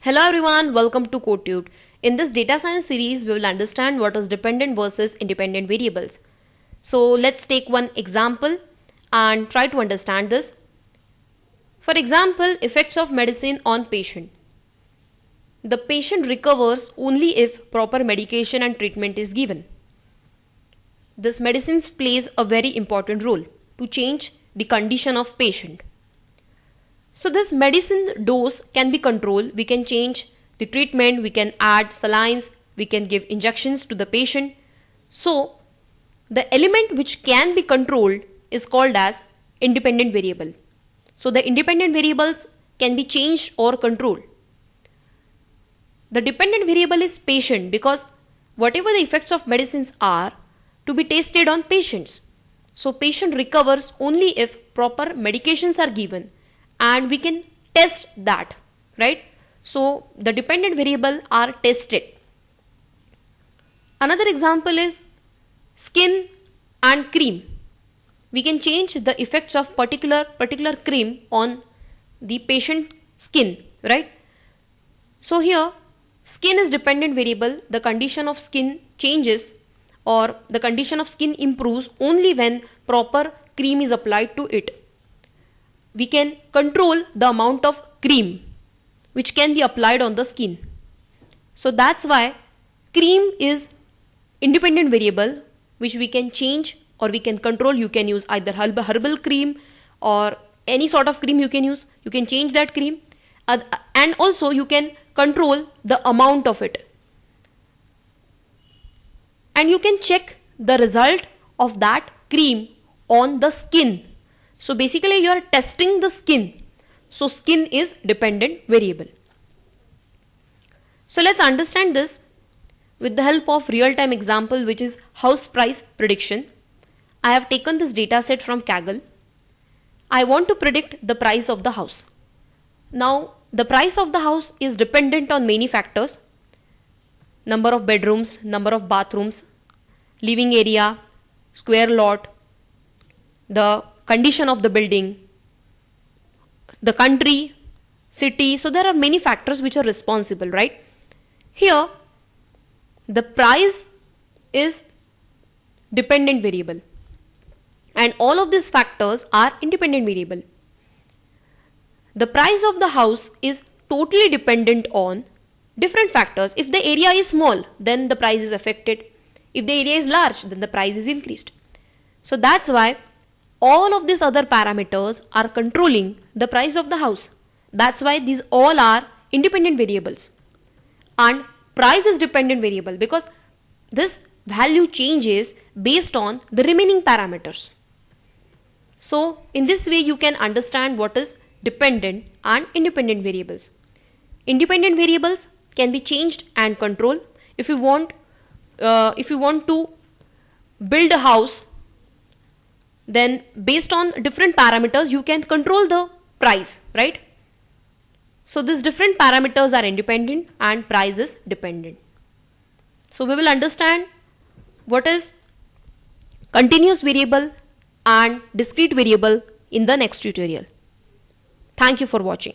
Hello everyone, welcome to CodeTube. In this data science series, we will understand what is dependent versus independent variables. So let's take one example and try to understand this. For example, effects of medicine on patient. The patient recovers only if proper medication and treatment is given. This medicine plays a very important role to change the condition of patient. So this medicine dose can be controlled. We can change the treatment, we can add salines, we can give injections to the patient. So the element which can be controlled is called as independent variable. So the independent variables can be changed or controlled. The dependent variable is patient because whatever the effects of medicines are to be tested on patients. So patient recovers only if proper medications are given and we can test that, right? So the dependent variable are tested. Another example is skin and cream. We can change the effects of particular cream on the patient skin, right? So here skin is dependent variable. The condition of skin changes or the condition of skin improves only when proper cream is applied to it. We can control the amount of cream which can be applied on the skin. So that's why cream is independent variable which we can change or we can control. You can use either herbal cream or any sort of cream you can use. You can change that cream and also you can control the amount of it. And you can check the result of that cream on the skin. So basically you are testing the skin. So skin is dependent variable. So let's understand this with the help of real-time example, which is house price prediction. I have taken this data set from Kaggle. I want to predict the price of the house. Now the price of the house is dependent on many factors: number of bedrooms, number of bathrooms, living area, square lot, the condition of the building, the country, city. So there are many factors which are responsible, right? Here the price is dependent variable and all of these factors are independent variable. The price of the house is totally dependent on different factors. If the area is small, then the price is affected. If the area is large, then the price is increased. So that's why all of these other parameters are controlling the price of the house. That's why these all are independent variables. And price is dependent variable because this value changes based on the remaining parameters. So in this way you can understand what is dependent and independent variables. Independent variables can be changed and controlled. If you want to build a house, then based on different parameters you can control the price, right? So these different parameters are independent and price is dependent. So we will understand what is continuous variable and discrete variable in the next tutorial. Thank you for watching.